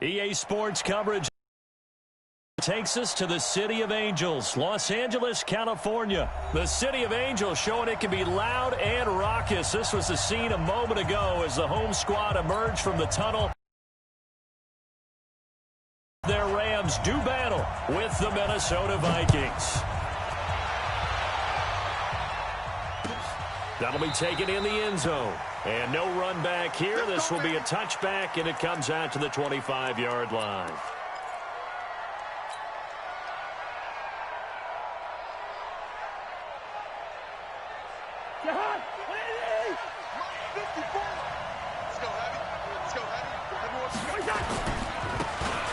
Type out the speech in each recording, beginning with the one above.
EA Sports coverage takes us to the City of Angels, Los Angeles, California. The City of Angels showing it can be loud and raucous. This was the scene a moment ago as the home squad emerged from the tunnel. Their Rams do battle with the Minnesota Vikings. That'll be taken in the end zone. And no run back here. This will be a touchback, and it comes out to the 25-yard line.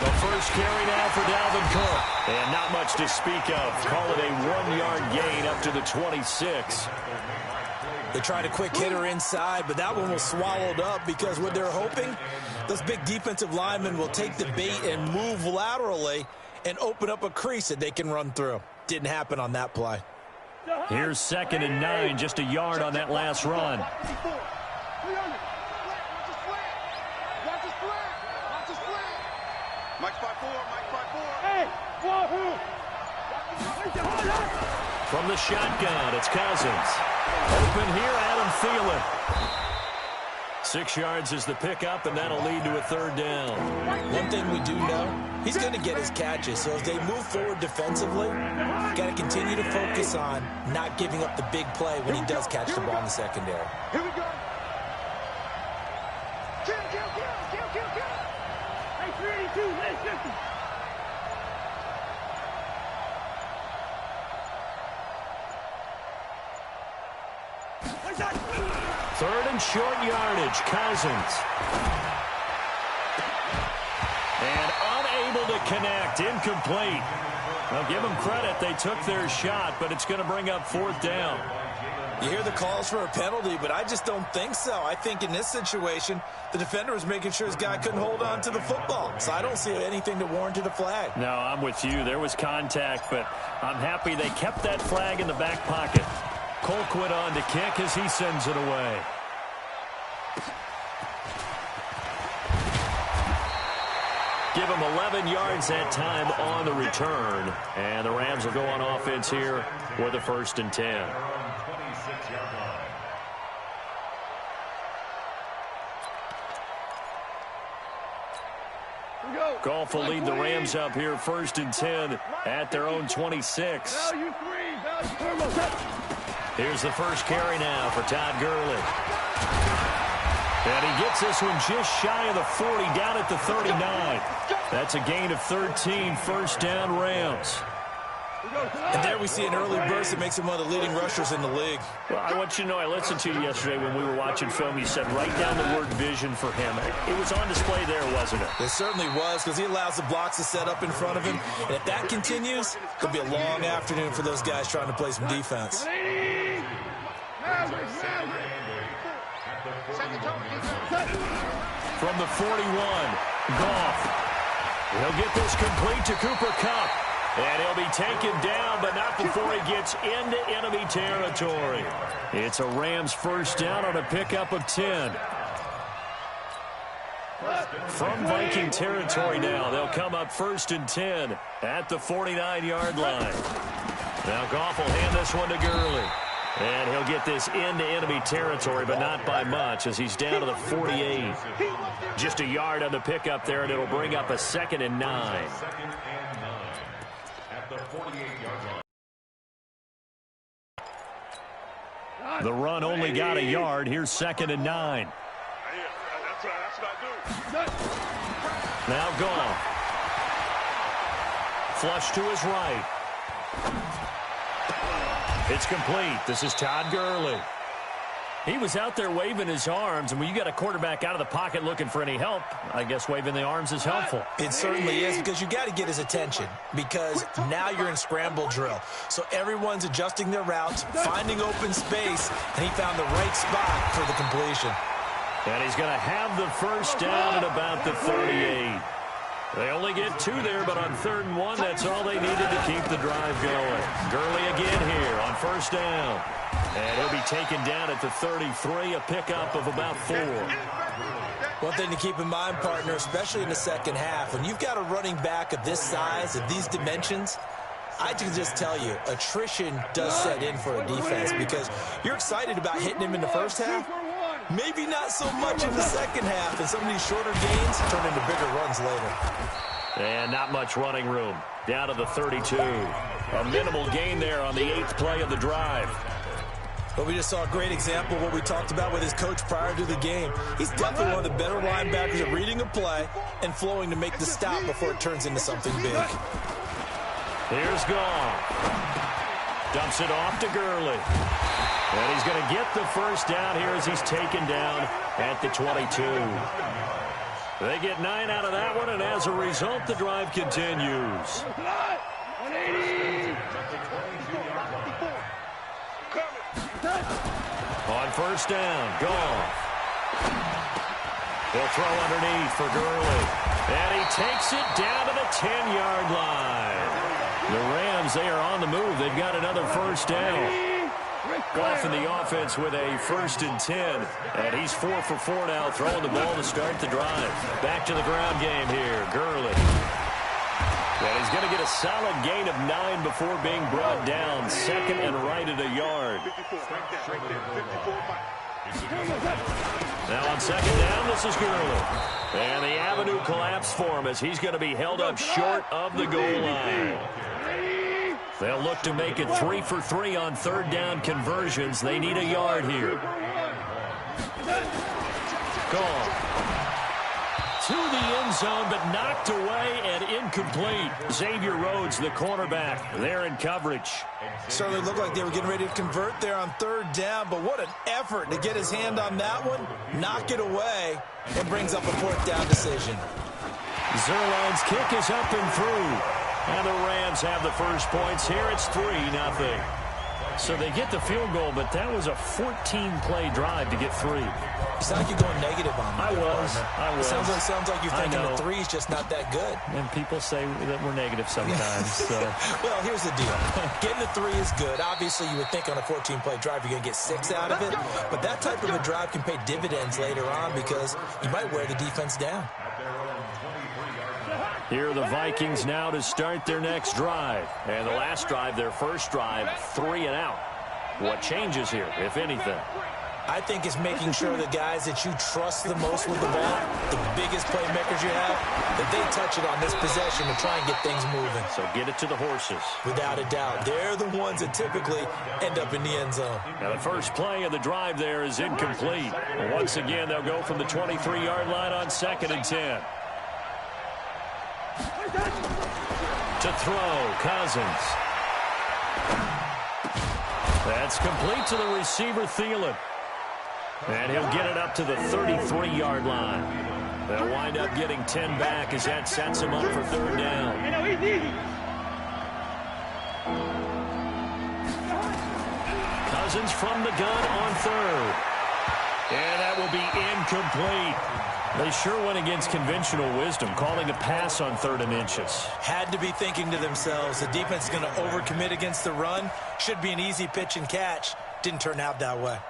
The first carry now for Dalvin Cook. And not much to speak of. Call it a 1-yard gain up to the 26. They tried a quick hitter inside, but that one was swallowed up because what they're hoping, those big defensive linemen will take the bait and move laterally and open up a crease that they can run through. Didn't happen on that play. Here's 2nd and 9, just a yard on that last run. From the shotgun, it's Cousins. Open here, Adam Thielen. 6 yards is the pickup, and that'll lead to a 3rd down. One thing we do know, he's going to get his catches. So as they move forward defensively, got to continue to focus on not giving up the big play when he does catch the ball in the secondary. Here we go. Kill. Hey, 382, let's 50. Third and short yardage, Cousins. And unable to connect, incomplete. Now give them credit, they took their shot, but it's going to bring up 4th down. You hear the calls for a penalty, but I just don't think so. I think in this situation, the defender was making sure his guy couldn't hold on to the football. So I don't see anything to warrant a flag. No, I'm with you. There was contact, but I'm happy they kept that flag in the back pocket. Colquitt on to kick as he sends it away. Give him 11 yards that time on the return. And the Rams will go on offense here with a 1st and 10. Goff will lead the Rams up here 1st and 10 at their own 26. Here's the first carry now for Todd Gurley. And he gets this one just shy of the 40, down at the 39. That's a gain of 13, 1st down Rams. And there we see an early burst that makes him one of the leading rushers in the league. Well, I want you to know, I listened to you yesterday when we were watching film. You said write down the word vision for him. It was on display there, wasn't it? It certainly was, because he allows the blocks to set up in front of him. And if that continues, it'll be a long afternoon for those guys trying to play some defense. From the 41, Goff. He'll get this complete to Cooper Kupp. And he'll be taken down, but not before he gets into enemy territory. It's a Rams 1st down on a pickup of 10. From Viking territory now, they'll come up 1st and 10 at the 49-yard line. Now Goff will hand this one to Gurley. And he'll get this into enemy territory, but not by much as he's down to the 48. Just a yard on the pickup there, and it'll bring up a 2nd and 9. The run only got a yard. Here's 2nd and 9. Now Goff. Flush to his right. It's complete. This is Todd Gurley. He was out there waving his arms, and when you got a quarterback out of the pocket looking for any help, I guess waving the arms is helpful. It certainly is, because you got to get his attention, because now you're in scramble drill. So everyone's adjusting their routes, finding open space, and he found the right spot for the completion. And he's going to have the 1st down at about the 38. They only get 2 there, but on 3rd and 1, that's all they needed to keep the drive going. Gurley again here on 1st down. And he'll be taken down at the 33, a pickup of about 4. One thing to keep in mind, partner, especially in the second half, when you've got a running back of this size, of these dimensions, I can just tell you, attrition does set in for a defense because you're excited about hitting him in the first half, maybe not so much in the second half, and some of these shorter gains turn into bigger runs later. And not much running room. Down to the 32. A minimal gain there on the 8th play of the drive. But we just saw a great example of what we talked about with his coach prior to the game. He's definitely one of the better linebackers at reading a play and flowing to make the stop before it turns into something big. Here's Goff. Dumps it off to Gurley. And he's going to get the first down here as he's taken down at the 22. They get 9 out of that one, and as a result, the drive continues. 180. On first down, Goff. He'll throw underneath for Gurley. And he takes it down to the 10-yard line. The Rams, they are on the move. They've got another first down. Goff in the offense with a 1st and 10. And he's 4 for 4 now, throwing the ball to start the drive. Back to the ground game here, Gurley. And he's going to get a solid gain of 9 before being brought down. 2nd and right at a yard. Now on 2nd down, this is Gurley. And the avenue collapsed for him as he's going to be held up short of the goal line. They'll look to make it 3 for 3 on 3rd down conversions. They need a yard here. Goff. To the end zone, but knocked away and incomplete. Xavier Rhodes, the cornerback, there in coverage. Certainly looked like they were getting ready to convert there on 3rd down, but what an effort to get his hand on that one, knock it away, and brings up a 4th down decision. Zerline's kick is up and through. And the Rams have the first points here. It's 3-0. So they get the field goal, but that was a 14-play drive to get 3. You sound like you're going negative on that. I was. Sounds like you're thinking the 3 is just not that good. And people say that we're negative sometimes. So. Well, here's the deal. Getting the 3 is good. Obviously, you would think on a 14-play drive you're going to get 6 out of it. But that type of a drive can pay dividends later on because you might wear the defense down. Here are the Vikings now to start their next drive. And the last drive, their first drive, 3 and out. What changes here, if anything? I think it's making sure the guys that you trust the most with the ball, the biggest playmakers you have, that they touch it on this possession to try and get things moving. So get it to the horses. Without a doubt. They're the ones that typically end up in the end zone. Now the first play of the drive there is incomplete. Once again, they'll go from the 23-yard line on 2nd and 10. To throw, Cousins. That's complete to the receiver, Thielen. And he'll get it up to the 33-yard line. They'll wind up getting 10 back as that sets him up for 3rd down. Cousins from the gun on 3rd. And that will be incomplete. They sure went against conventional wisdom, calling a pass on 3rd and inches. Had to be thinking to themselves, the defense is going to overcommit against the run. Should be an easy pitch and catch. Didn't turn out that way.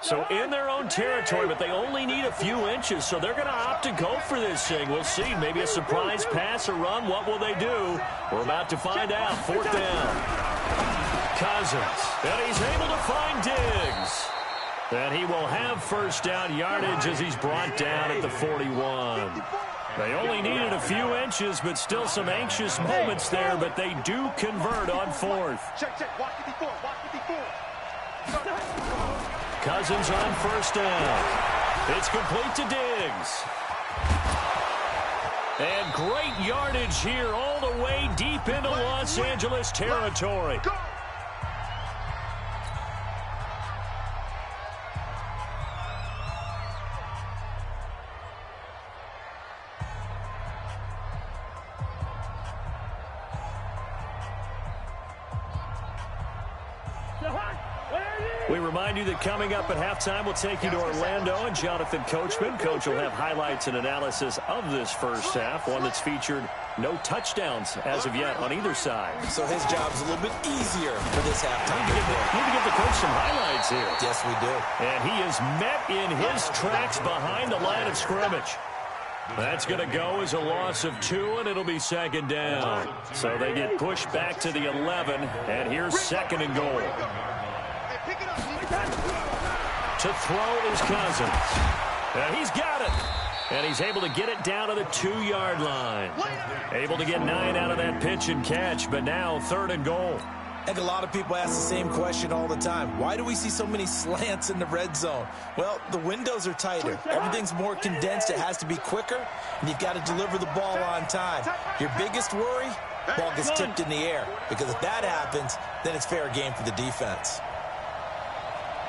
So in their own territory, but they only need a few inches, so they're going to opt to go for this thing. We'll see. Maybe a surprise pass or run. What will they do? We're about to find out. 4th down. Cousins. And he's able to find Diggs. And he will have first down yardage as he's brought down at the 41. They only needed a few inches, but still some anxious moments there, but they do convert on 4th. Cousins on first down. It's complete to Diggs. And great yardage here all the way deep into Los Angeles territory. We remind you that coming up at halftime, we'll take you to Orlando and Jonathan Coachman. Coach will have highlights and analysis of this first half, one that's featured no touchdowns as of yet on either side. So his job's a little bit easier for this halftime. Need to give the coach some highlights. points here. Yes, we do. And he is met in his tracks behind the line of scrimmage. That's going to go as a loss of 2, and it'll be second down. So they get pushed back to the 11, and here's second and goal. To throw is Cousins. And he's got it. And he's able to get it down to the 2-yard line. Able to get 9 out of that pitch and catch, but now third and goal. I think a lot of people ask the same question all the time. Why do we see so many slants in the red zone? Well, the windows are tighter. Everything's more condensed. It has to be quicker, and you've got to deliver the ball on time. Your biggest worry, ball gets tipped in the air, because if that happens, then it's fair game for the defense.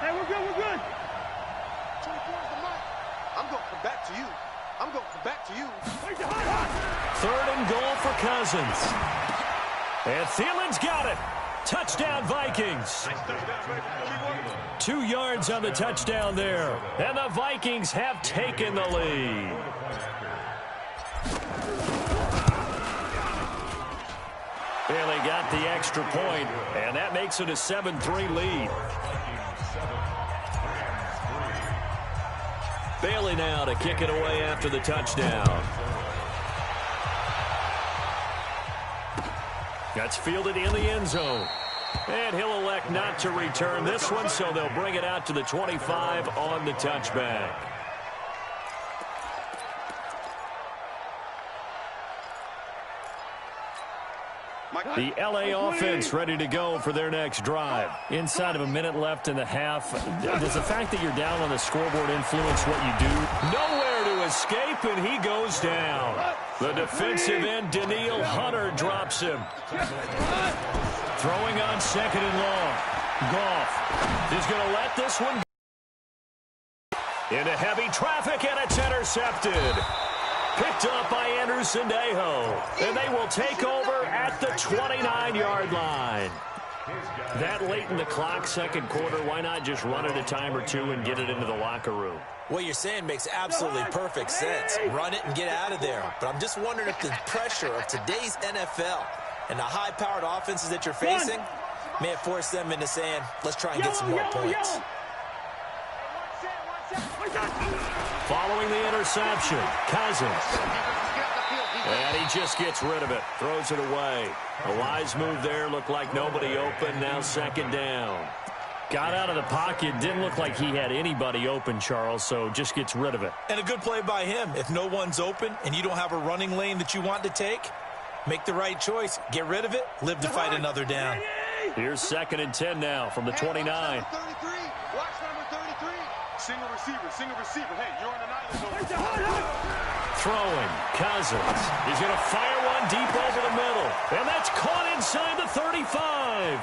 Hey, we're good, we're good. I'm going to come back to you. I'm going to come back to you. Third and goal for Cousins. And Thielen's got it. Touchdown, Vikings. 2 yards on the touchdown there. And the Vikings have taken the lead. Bailey got the extra point, and that makes it a 7-3 lead. Bailey now to kick it away after the touchdown. That's fielded in the end zone. And he'll elect not to return this one, so they'll bring it out to the 25 on the touchback. The LA offense ready to go for their next drive. Inside of a minute left in the half. Does the fact that you're down on the scoreboard influence what you do? Nowhere to escape, and he goes down. The defensive end, Daniil Hunter, drops him. Throwing on second and long. Goff is going to let this one go. Into heavy traffic, and it's intercepted. Picked up by Anderson Dejo. And they will take over at the 29-yard line. That late in the clock, second quarter, why not just run it a time or two and get it into the locker room? What you're saying makes absolutely perfect sense. Run it and get out of there. But I'm just wondering if the pressure of today's NFL and the high-powered offenses that you're facing may have forced them into saying, let's try and get some more points. Following the interception, Cousins. And he just gets rid of it, throws it away. A wise move there, looked like nobody open, now second down. Got out of the pocket, didn't look like he had anybody open, Charles, so just gets rid of it. And a good play by him. If no one's open and you don't have a running lane that you want to take, make the right choice. Get rid of it, live to fight another down. Here's second and 10 now from the 29. Watch number 33. Single receiver. Hey, you're on an island. Throwing, Cousins. He's going to fire one deep over the middle. And that's caught inside the 35.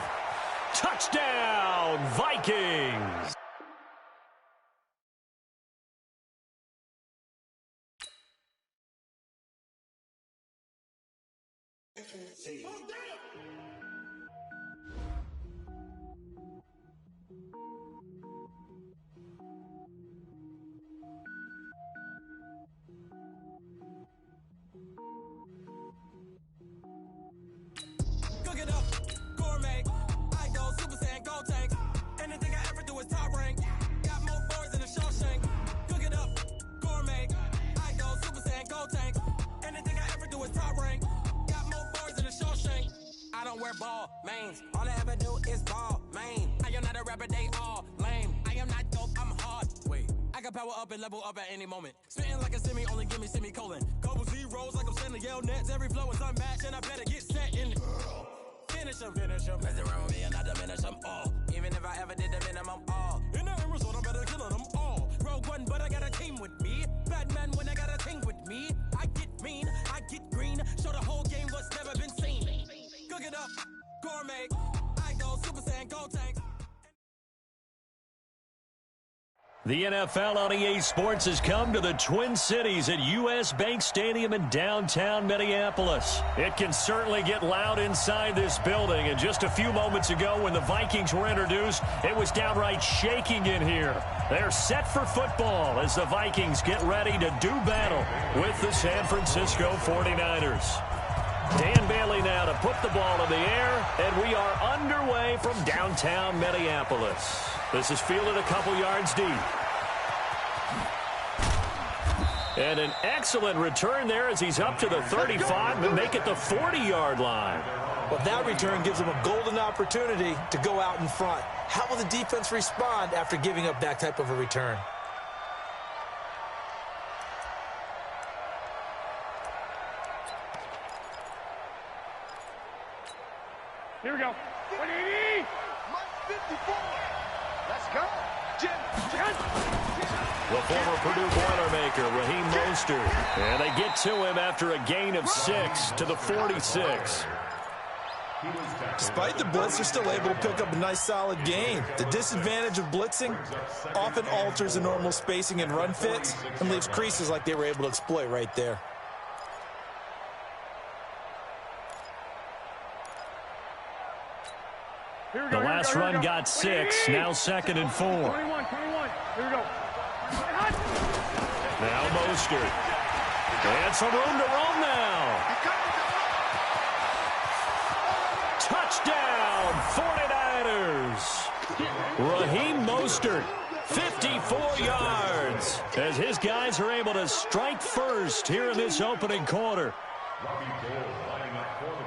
Touchdown, Vikings. Cook it up, gourmet. I go Super Saiyan, go tank. Anything I ever do is top rank. Got more boards than a Shawshank. Cook it up, gourmet. I go Super Saiyan, go tank. Anything I ever do is top rank. Got more boards than a Shawshank. I don't wear ball mains. All I ever do is ball main. I am not a rapper, they all lame. I am not dope, I'm hard. Wait, I got power up and level up at any moment. Spitting like a semi, only give me semicolon. Couple zeros like I'm sending yell nets. Every flow is unmatched and I better get set in. Finish him. Mess around with me and I diminish them all. Even if I ever did the minimum all. In the end result, I'm better killing them all. Rogue one, but I got a team with me. Batman when I got a team with me. I get mean, I get green. Show the whole game what's never been seen. Cook it up, gourmet. I go Super Saiyan, go tank. The NFL on EA Sports has come to the Twin Cities at US Bank Stadium in downtown Minneapolis. It can certainly get loud inside this building, and just a few moments ago when the Vikings were introduced, it was downright shaking in here. They're set for football as the Vikings get ready to do battle with the San Francisco 49ers. Dan Bailey now to put the ball in the air, and we are underway from downtown Minneapolis. This is fielded a couple yards deep. And an excellent return there as he's up to the 35, but make it the 40-yard line. Well, that return gives him a golden opportunity to go out in front. How will the defense respond after giving up that type of a return? Here we go. 180. 54. Let's go. The former Purdue Boilermaker, Raheem Mostert. And they get to him after a gain of 6 to the 46. Despite the blitz, they're still able to pick up a nice, solid gain. The disadvantage of blitzing often alters the normal spacing and run fits and leaves creases like they were able to exploit right there. The last run got 6, now 2nd and 4. 21. Here we go. Now Mostert. And some room to roam now. Touchdown, 49ers. Raheem Mostert, 54 yards, as his guys are able to strike first here in this opening quarter.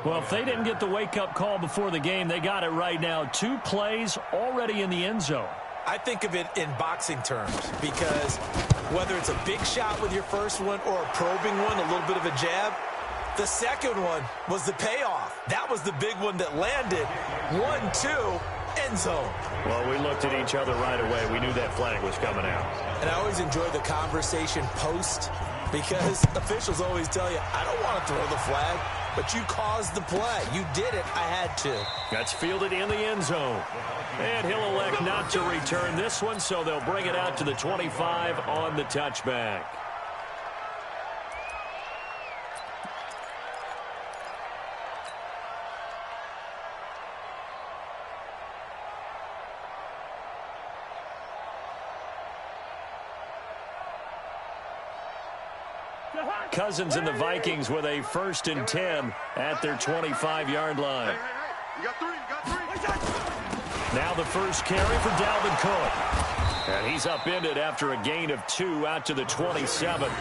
Well, if they didn't get the wake-up call before the game, they got it right now. 2 plays already in the end zone. I think of it in boxing terms because whether it's a big shot with your first one or a probing one, a little bit of a jab, the second one was the payoff. That was the big one that landed. 1-2, end zone. Well, we looked at each other right away. We knew that flag was coming out. And I always enjoy the conversation post because officials always tell you, I don't want to throw the flag, but you caused the play. You did it. I had to. That's fielded in the end zone. And he'll elect not to return this one, so they'll bring it out to the 25 on the touchback. Cousins and the Vikings with a 1st and 10 at their 25-yard line. You got 3. Now the first carry for Dalvin Cook. And he's upended after a gain of 2 out to the 27.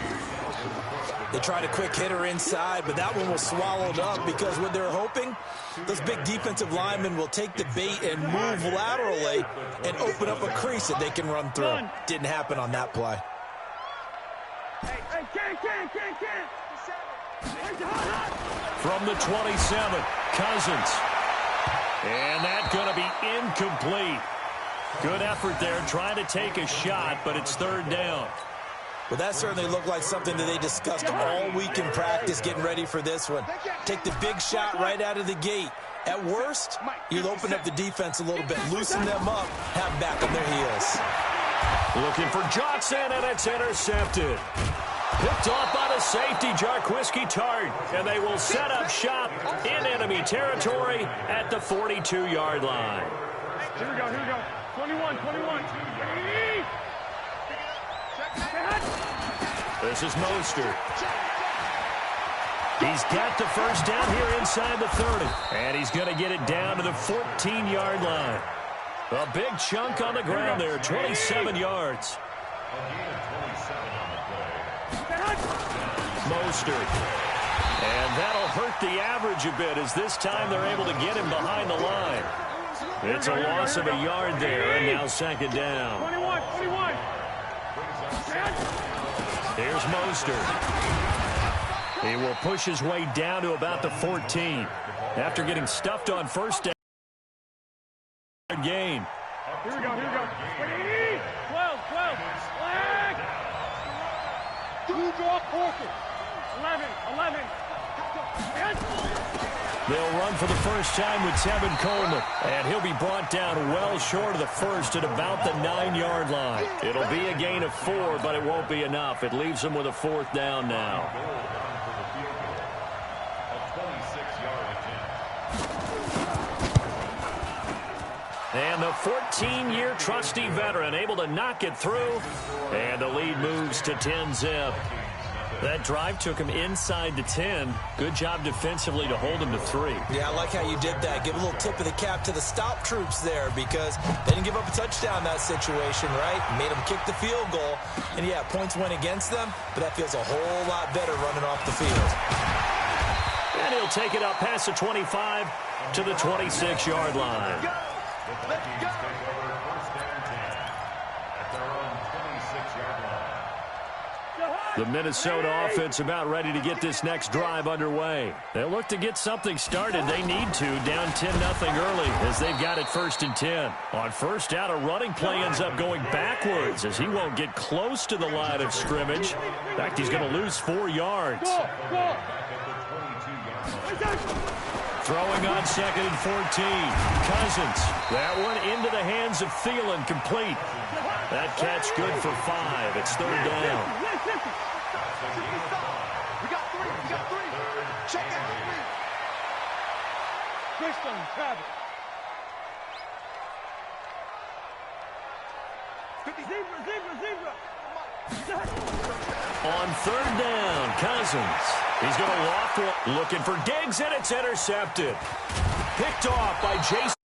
They tried a quick hitter inside, but that one was swallowed up because what they're hoping, those big defensive linemen will take the bait and move laterally and open up a crease that they can run through. Didn't happen on that play. From the 27, Cousins. And that's going to be incomplete. Good effort there, trying to take a shot, but it's 3rd down. Well, that certainly looked like something that they discussed all week in practice getting ready for this one. Take the big shot right out of the gate. At worst, you'll open up the defense a little bit, loosen them up, have them back on their heels. Looking for Johnson, and it's intercepted. Picked off by the safety, Jarquiski Tart, and they will set up shop in enemy territory at the 42-yard line. Here we go. 21. This is Mostert. He's got the first down here inside the 30, and he's going to get it down to the 14-yard line. A big chunk on the ground there, 27 yards. Mostert. And that'll hurt the average a bit as this time they're able to get him behind the line. It's a loss of a yard there, and now 2nd down. 21. Here's Mostert. He will push his way down to about the 14 after getting stuffed on 1st down. Gain. Here we go. 12. Flag. 2 draw forfeit. 11. They'll run for the first time with Tevin Coleman, and he'll be brought down well short of the first at about the 9-yard line. It'll be a gain of 4, but it won't be enough. It leaves them with a 4th down now. And the 14-year trusty veteran able to knock it through, and the lead moves to 10-zip. That drive took him inside the 10. Good job defensively to hold him to 3. Yeah, I like how you did that. Give a little tip of the cap to the stop troops there because they didn't give up a touchdown in that situation, right? Made them kick the field goal. And, yeah, points went against them, but that feels a whole lot better running off the field. And he'll take it up past the 25 to the 26-yard line. Let's go. The Minnesota offense about ready to get this next drive underway. They'll look to get something started. They need to, down 10-0 early as they've got it 1st and 10. On first down, a running play ends up going backwards as he won't get close to the line of scrimmage. In fact, he's going to lose 4 yards. Throwing on 2nd and 14. Cousins. That one into the hands of Thielen, complete. That catch good for 5. It's 3rd down. We got 3. Check out 3. Christian, Travis. Zebra. On 3rd down, Cousins. He's going to loft one. Looking for Diggs, and it's intercepted. Picked off by Jason.